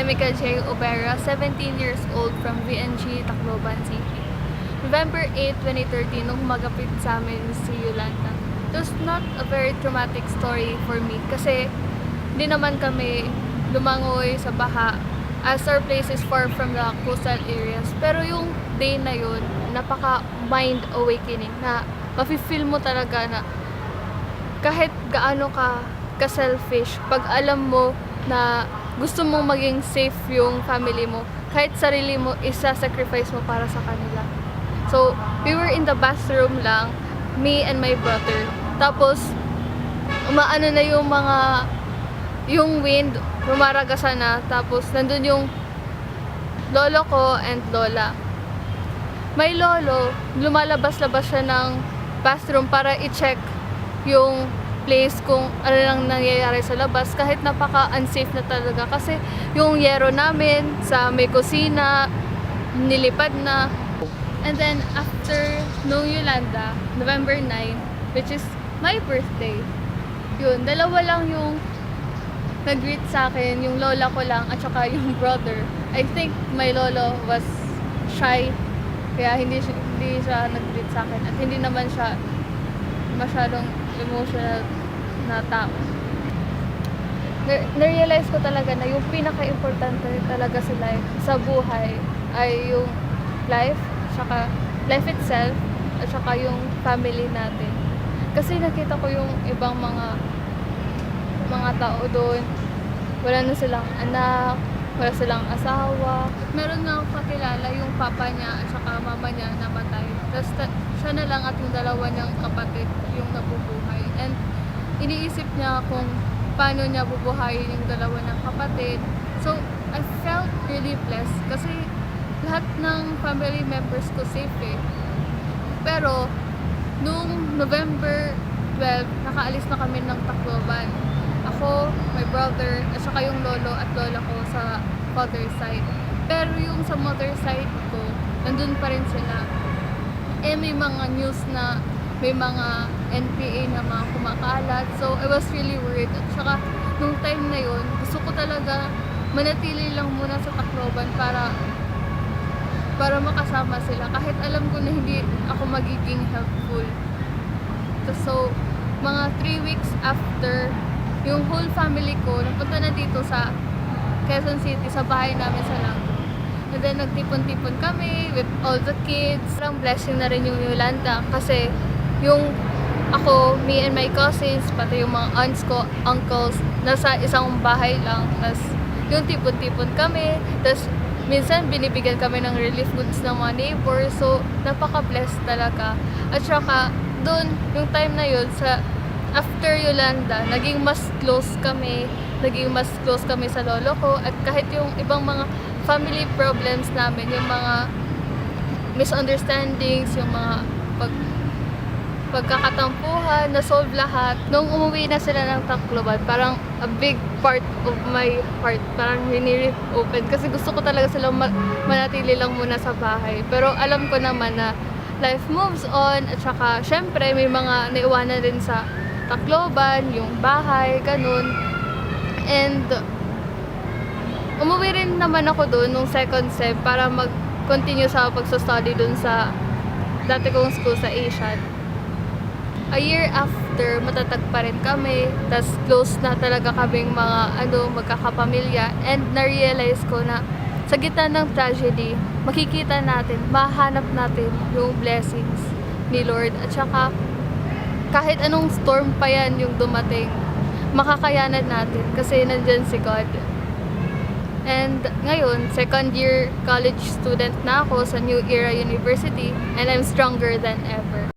Emika J. Obera, 17 years old from VNG, Tacloban City. November 8, 2013, nung humagapit sa amin si Yolanda. It was not a very traumatic story for me kasi hindi naman kami lumangoy sa baha as our place is far from the coastal areas. Pero yung day na yun, napaka mind awakening na mafe-feel mo talaga na kahit gaano ka selfish, pag alam mo na gusto mong maging safe yung family mo, kahit sarili mo, isa-sacrifice mo para sa kanila. So, we were in the bathroom lang, me and my brother. Tapos, umaano na yung wind, rumaragasa na. Tapos, nandun yung lolo ko and lola. May lolo, lumalabas-labas siya ng bathroom para i-check yung place kung ano lang nangyayari sa labas kahit napaka-unsafe na talaga kasi yung yero namin sa may kusina nilipad na. And then after nung Yolanda, November 9, which is my birthday, yun, dalawa lang yung nag-greet sa akin, yung lola ko lang at saka yung brother. I think my lolo was shy kaya hindi siya nag-greet sa akin at hindi naman siya masyadong emotional na tao. Na-realize ko talaga na yung pinaka-importante talaga sa buhay ay yung life, saka life itself, at saka yung family natin. Kasi nakita ko yung ibang mga tao doon, wala na silang anak, wala silang asawa. Meron nga akong kakilala yung papa niya at saka mama niya namatay. Tapos siya na lang at yung dalawa niyang kapatid yung nabubuhay. And iniisip niya kung paano niya bubuhayin yung dalawa niyang kapatid. So, I felt really blessed kasi lahat ng family members ko safe eh. Pero, nung November 12, nakaalis na kami ng Tacloban. Ako, my brother, at saka yung lolo at lola ko sa father side. Pero yung sa mother side ko, nandun pa rin sila. Eh, may mga news na may mga NPA na mga kumakalat. So, I was really worried. At saka, nung time na yun, gusto ko talaga manatili lang muna sa Tacloban para makasama sila. Kahit alam ko na hindi ako magiging helpful. So, mga 3 weeks after, yung whole family ko, napunta na dito sa Quezon City, sa bahay namin sa Langgo. And then, nagtipon-tipon kami with all the kids. Parang blessing na rin yung Yolanda kasi yung ako, me and my cousins, pati yung mga aunts ko, uncles, nasa isang bahay lang. Tapos, yung tipon-tipon kami. Tapos, minsan binibigyan kami ng relief goods ng mga neighbors. So, napaka-blessed talaga. At saka, doon, yung time na yun, after Yolanda, naging mas close kami sa lolo ko. At kahit yung ibang mga family problems namin, yung mga misunderstandings, yung mga pagkakatampuhan, na-solve lahat. Nung umuwi na sila ng Tacloban, parang a big part of my heart, parang hinirip open. Kasi gusto ko talaga silang manatili lang muna sa bahay. Pero alam ko naman na life moves on. At saka, syempre, may mga naiwanan din sa Tacloban, yung bahay, ganun. And, umuwi rin naman ako doon nung second sem para mag-continue sa pagsa-study doon sa dati kong school sa Asian. A year after, matatag pa rin kami. Tas close na talaga kaming mga magkakapamilya. And na-realize ko na sa gitna ng tragedy, makikita natin, mahanap natin yung blessings ni Lord. At saka, kahit anong storm pa yan yung dumating, makakayanan natin kasi nandyan si God. And ngayon, second year college student na ako sa New Era University and I'm stronger than ever.